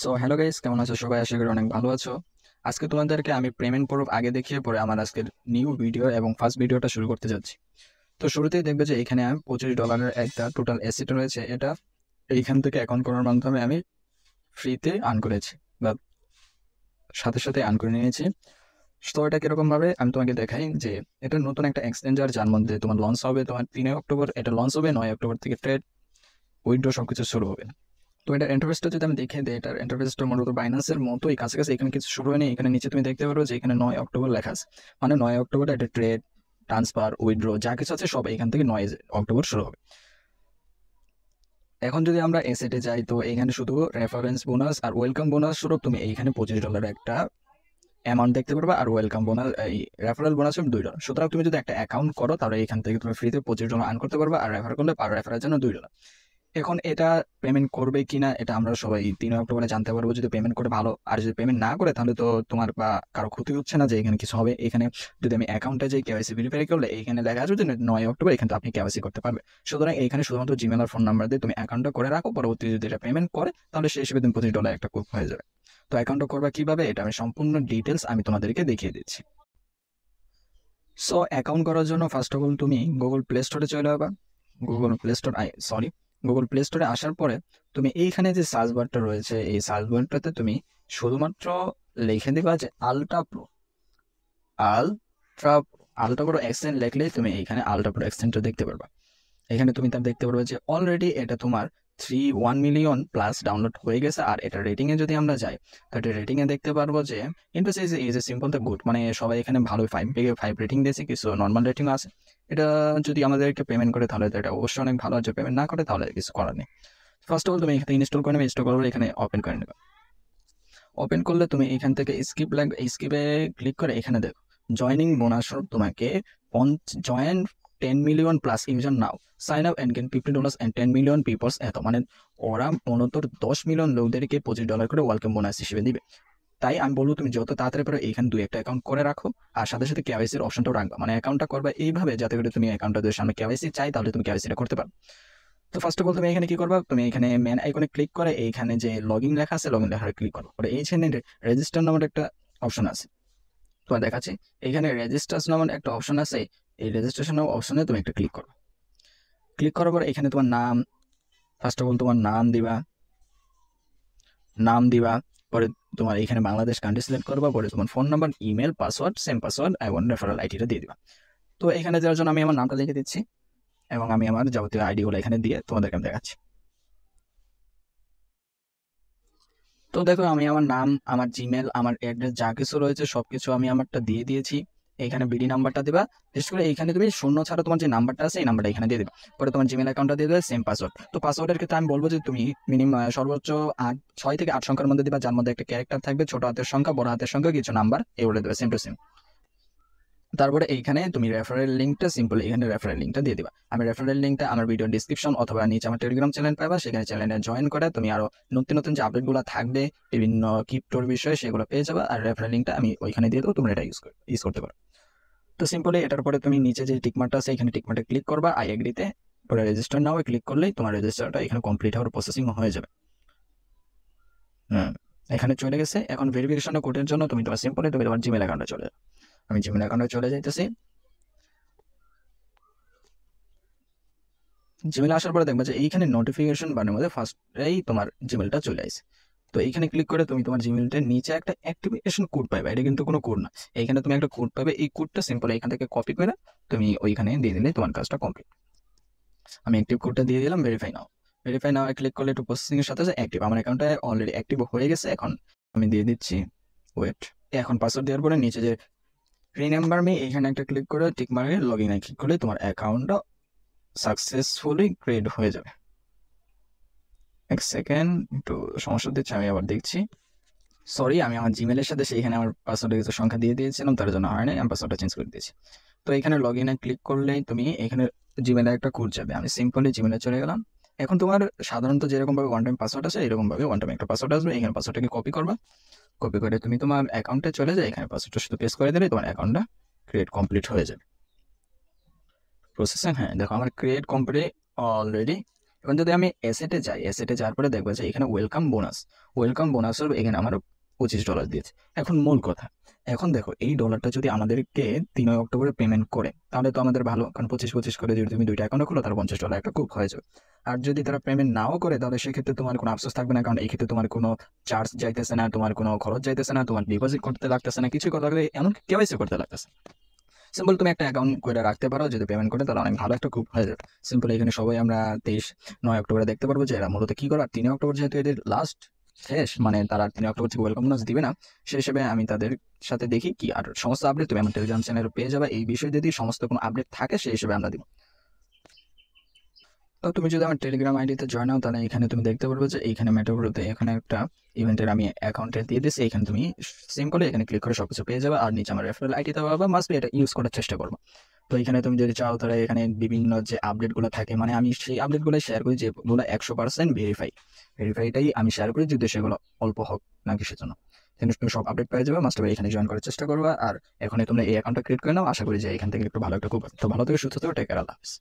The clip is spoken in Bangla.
সো হ্যালো গাইস, কেমন আছো সবাই? আশা করি অনেক ভালো আছো। আজকে তোমাদেরকে আমি পেমেন্ট প্রুফ আগে দেখিয়ে পরে আমার আজকের নিউ ভিডিও এবং ফার্স্ট ভিডিওটা শুরু করতে যাচ্ছি। তো শুরুতেই দেখবে যে এখানে $25 একটা টোটাল অ্যাসেট রয়েছে। এটা এইখান থেকে অ্যাকাউন্ট করার মাধ্যমে আমি ফ্রিতে আর্ন করেছি বা সাথে সাথে আর্ন করে নিয়েছি। তো এটা কিরকম ভাবে আমি তোমাকে দেখাই যে এটা নতুন একটা এক্সচেঞ্জার, যার মধ্যে তোমার লঞ্চ হবে তোমার 3 অক্টোবর। এটা লঞ্চ হবে 9 অক্টোবর থেকে ট্রেড উইথড্র সবকিছু শুরু হবে। তো এটার ইন্টারফেসটা যদি আমি দেখে দিই, এটার ইন্টারফেসটা মূলত বাইন্যান্সের মতোই কাছাকাছি। এখানে কিছু শুরু হয়নি। এখানে নিচে তুমি দেখতে পারো যে এখানে 9 অক্টোবর লেখা আছে, মানে 9 অক্টোবর এটা ট্রেড, ট্রান্সফার, উইথড্র যা কিছু আছে সব এখান থেকে 9 অক্টোবর শুরু হবে। এখন যদি আমরা এসেটে যাই, তো এখানে শুধু রেফারেন্স বোনাস আর ওয়েলকাম বোনাস স্বরূপ তুমি এইখানে $25 একটা অ্যামাউন্ট দেখতে পারবে, আর ওয়েলকাম বোনাস এই রেফারেল বোনাস $2। সুতরাং তুমি যদি একটা অ্যাকাউন্ট করো তাহলে এখান থেকে তুমি ফ্রিতে $25 আর্ন করতে পারবে, আর রেফার করলে পার রেফারের জন্য $2। এখন এটা পেমেন্ট করবে কিনা এটা আমরা সবাই 3 অক্টোবরে জানতে পারবো। যদি পেমেন্ট করে ভালো, আর যদি পেমেন্ট না করে তাহলে তো তোমার বা কারো ক্ষতি হচ্ছে না, যে এখানে কিছু হবে। এখানে যদি আমি অ্যাকাউন্টে যাই কেওয়াইসি ভেরিফাই করলে এখানে লেখা আসবে যে 9 অক্টোবর এখানে আপনি কেওয়াইসি করতে পারবে। সুতরাং এখানে শুধুমাত্র জিমেল আর ফোন নাম্বার দিয়ে তুমি অ্যাকাউন্টটা করে রাখো, পরবর্তী যদি এটা পেমেন্ট করে তাহলে সেই হিসেবে তুমি $25 একটা কুপ হয়ে যাবে। তো অ্যাকাউন্টটা করবা কিভাবে এটা আমি সম্পূর্ণ ডিটেলস আমি তোমাদেরকে দেখিয়ে দিচ্ছি। সো অ্যাকাউন্ট করার জন্য ফার্স্ট অফ অল তুমি গুগল প্লে স্টোরে চলে যাবা। Google play store sorry Google play স্টোরে আসার পরে তুমি এইখানে যে সার্চ বারটা রয়েছে এই সার্চ বারটাতে তুমি শুধুমাত্র লিখে দিবা যে ultra pro. Ultra ultra pro exchange লিখলেই তুমি এইখানে আলট্রা প্রো এক্সচেঞ্জটা দেখতে পারবা। এখানে তুমি তার দেখতে পারবে যে অলরেডি এটা তোমার 1 মিলিয়ন প্লাস ডাউনলোড হয়ে গেছে। আর এটা রেটিং এ যদি আমরা যাই, তো এটা রেটিং এ দেখতে পারবো যে interest is a simple the good, মানে সবাই এখানে ভালোই 5 রেটিং দিয়েছে, কিছু নর্মাল রেটিং আছে। এটা যদি আমাদেরকে পেমেন্ট করে তাহলে তো এটা অবশ্যই অনেক ভালো। যদি পেমেন্ট না করে তাহলে কিছু করার নেই। ফার্স্ট অফ অল তুমি এখানে ইনস্টল করে নেবে। ইনস্টল করার এখানে ওপেন করে নেবে। ওপেন করলে তুমি এখান থেকে স্কিপে ক্লিক করে এখানে দেখো জয়নিং বোনাস তোমাকে join 10 million plus user now, sign up and gain $50 and 10 million peoples. এত মানে ওরা মূলত 10 মিলিয়ন লোকদেরকে $25 করে ওয়েলকাম বোনাস হিসেবে দিবে। তাই আমি বলবো তুমি যত তাড়াতাড়ি পারো এখানে দুই একটা অ্যাকাউন্ট করে রাখো, আর সাথে সাথে কেওয়াইসির অপশনটাও রাখবা। মানে অ্যাকাউন্টটা করবা এইভাবে যাতে করে তুমি অ্যাকাউন্টটা যদি সামনে কেওয়াইসি চাই তাহলে তুমি কেওয়াইসিটা করতে পারো। তো ফার্স্ট অফ অল তুমি এখানে কি করবা, তুমি এখানে মেন আইকনে ক্লিক করে এইখানে যে লগইন লেখা আছে লগইন লেখাটা ক্লিক করো। পরে এইখানে রেজিস্টার নামের একটা অপশন আছে, তোমার দেখাচ্ছি। এখানে রেজিস্ট্রেশন নামের একটা অপশন আছে, এই রেজিস্ট্রেশন অপশনে তুমি একটা ক্লিক করো। ক্লিক করার পর এখানে তোমার নাম, ফার্স্ট অফ অল তোমার নাম দিবা। পরে তোমার এখানে বাংলাদেশ কান্ট্রি সিলেক্ট করবা। পরে তোমার phone number, email, password, same password এবং রেফারেল আইডিটা দিয়ে দিবা। তো এখানে যাওয়ার জন্য আমি আমার নামটা লিখে দিচ্ছি এবং আমি আমার যাবতীয় আইডিগুলো এখানে দিয়ে তোমাদেরকে আমি দেখাচ্ছি। তো দেখো আমি আমার নাম, আমার জিমেল, আমার অ্যাড্রেস যা কিছু রয়েছে সবকিছু আমি আমারটা দিয়ে দিয়েছি। এখানে বিডি নাম্বারটা দিবা। বিশেষ করে এখানে তুমি শূন্য ছাড়া তোমার যে নাম্বারটা আছে এই নাম্বারটা এখানে দিয়ে দিবা। পরে তোমার জিমেল অ্যাকাউন্টটা দিয়ে দেবে, সেম পাসওয়ার্ড। তো পাসওয়ার্ডের ক্ষেত্রে আমি বলবো যে তুমি মিনিমাম সর্বোচ্চ 6 থেকে 8 সংখ্যার মধ্যে দিবা, যার মধ্যে একটা ক্যারেক্টার থাকবে, ছোট হাতের সংখ্যা, বড় হাতের সংখ্যা, কিছু নাম্বার এগুলো দেবে সেম টু সেম। তারপরে এইখানে তুমি রেফারেল লিঙ্কটা সিম্পল এখানে রেফারেল লিঙ্কটা দিয়ে দিবা। আমি রেফারেল লিঙ্কটা আমার ভিডিও ডিসক্রিপশন অথবা নিচে আমার টেলিগ্রাম চ্যানেল পাবা, সেখানে চ্যানেলে জয়েন করে তুমি আরো নতুন নতুন যে আপডেটগুলো থাকবে বিভিন্ন ক্রিপ্টোর বিষয়ে সেগুলো পেয়ে যাবে। আর রেফারেল লিঙ্কটা আমি ওইখানে দিয়ে দেবো, তোমরা এটা ইউজ করতে পারো। তো সিম্পলি এটার পরে তুমি নিচে যে টিকমার্কটা আছে এখানে টিকমার্কে ক্লিক করবা, আই এগ্রিতে। পরে রেজিস্টার নাও ক্লিক করলেই তোমার রেজিস্টারটা এখানে কমপ্লিট হওয়ার প্রসেসিং হয়ে যাবে। হুম, এখানে চলে গেছে। এখন ভেরিফিকেশন কোডের জন্য তুমি তোমার সিম্পলি তুমি তোমার জিমেল অ্যাকাউন্টে চলে যাও। আমি জিমেল অ্যাকাউন্টে চলে যাইতেছি। জিমেল আসার পরে দেখবে যে এইখানে নোটিফিকেশন বারের মধ্যে ফার্স্টেই তোমার জিমেলটা চলে আসে। তো এইখানে ক্লিক করে তুমি তোমার জিমেলটার নিচে একটা অ্যাক্টিভেশন কোড পাবে। এটা কিন্তু কোনো কোড না, এইখানে তুমি একটা কোড পাবে। এই কোডটা সিম্পল এখান থেকে কপি করে তুমি ওইখানে দিয়ে দিলে তোমার কাজটা কমপ্লিট। আমি অ্যাক্টিভ কোডটা দিয়ে দিলাম। ভেরিফাই নাও ক্লিক করলে একটু প্রসেসিং এর সাথে সাথে অ্যাক্টিভ, আমার অ্যাকাউন্টটা অলরেডি অ্যাক্টিভ হয়ে গেছে। এখন আমি দিয়ে দিচ্ছি ওয়েট। এখন পাসওয়ার্ড দেওয়ার পরে নিচে যে রিমেম্বার মি এখানে একটা ক্লিক করে টিক মার্কে লগ ইন ক্লিক করলে তোমার অ্যাকাউন্টটা সাকসেসফুলি ক্রিয়েট হয়ে যাবে। এক সেকেন্ড, একটু সমস্যা দিচ্ছে, আমি আবার দেখছি। সরি, আমি আমার জিমেলের সাথে সেইখানে আমার পাসওয়ার্ডের কিছু সংখ্যা দিয়ে দিয়েছিলাম, তার জন্য হয় নাই, আমি পাসওয়ার্ডটা চেঞ্জ করে দিয়েছি। তো এখানে লগ ইনে ক্লিক করলেই তুমি এখানে জিমেলে একটা কোড যাবে। আমি সিম্পলি জিমেলে চলে গেলাম। এখন তোমার সাধারণত যেরকম ভাবে ওয়ান টাইম পাসওয়ার্ড আছে এরকম ভাবে ওয়ান টাইম একটা পাসওয়ার্ড আসবে। এখানে পাসওয়ার্ডটাকে কপি করবা। কপি করে তুমি তোমার অ্যাকাউন্টে চলে যাও, এখানে পাসওয়ার্ডটা শুধু পেস্ট করে দিলে তোমার অ্যাকাউন্টটা ক্রিয়েট কমপ্লিট হয়ে যাবে। প্রসেসিং, হ্যাঁ দেখো আমার ক্রিয়েট কমপ্লিট অলরেডি। এখন যদি আমি অ্যাসেটে যাই, অ্যাসেটে যাওয়ার পরে দেখবো যে এখানে ওয়েলকাম বোনাসের এখানে আমার $25 দিয়েছে। এখন মূল কথা, এখন দেখো এই ডলারটা যদি আমাদেরকে 3 অক্টোবরে পেমেন্ট করে তাহলে তো আমাদের ভালো, কারণ 25 করে যদি তুমি 2টা অ্যাকাউন্ট খোলো তাহলে $50 একটা খুব হয়ে যাবে। আর যদি তারা পেমেন্ট নাও করে তাহলে সেক্ষেত্রে তোমার কোনো আফসোস থাকবে না, কারণ এই ক্ষেত্রে তোমার কোনো চার্জ যাইতেছে না, তোমার কোনো খরচ যাইতেছে না, তোমার ডিপোজিট করতে লাগতেছে না, কিছু করতে লাগবে, এমনকি কেওয়াইসি করতে লাগতেছে। সিম্পল তুমি একটা অ্যাকাউন্ট করে রাখতে পারো, যদি পেমেন্ট করে তাহলে অনেক ভালো একটা খুব হয়ে যাবে। সিম্পল এখানে সবাই আমরা 9 অক্টোবরে দেখতে পারবো যে এরা মূলত কি করে। আর 3 অক্টোবর যেহেতু এদের লাস্ট শেষ, মানে তারা 3 অক্টোবর থেকে ওয়েলকাম বোনাস দিবে না, সেই হিসেবে আমি তাদের সাথে দেখি কি আর সমস্ত আপডেট তুমি আমার টেলিগ্রাম চ্যানেলে পেয়ে যাবে। এই বিষয়ে যদি সমস্ত কোনো আপডেট থাকে সেই হিসেবে আমরা দিব। তো তুমি যদি আমার টেলিগ্রাম আইডিতে জয়েন হও তাহলে এখানে তুমি দেখতে পারবে যে এইখানে মেটাগ্রোতে এখানে একটা ইভেন্টের আমি অ্যাকাউন্টে দিয়ে দিচ্ছি। এখানে তুমি সেম করে এখানে ক্লিক করে সবকিছু পেয়ে যাবে। আর নিচে আমার রেফারেল আইডি দেওয়া হবে, মাস্ট বি এটা ইউজ করার চেষ্টা করবো। তো এখানে তুমি যদি চাও তাহলে এখানে বিভিন্ন যে আপডেটগুলো থাকে, মানে আমি সেই আপডেটগুলো শেয়ার করি যেগুলো 100% ভেরিফাইটাই আমি শেয়ার করি, যদি সেগুলো অল্প হোক না কিসের জন্য। কিন্তু তুমি সব আপডেট পেয়ে যাবে, মাস্ট বি এখানে জয়েন করার চেষ্টা করবা। আর এখানে তোমরা এই অ্যাকাউন্টটা ক্রিয়েট করে নাও। আশা করি যে এখান থেকে একটু ভালো একটা খুব তো ভালো থেকে সুস্থ থেকো, টেক কেয়ার, আল্লাহ হাফেজ।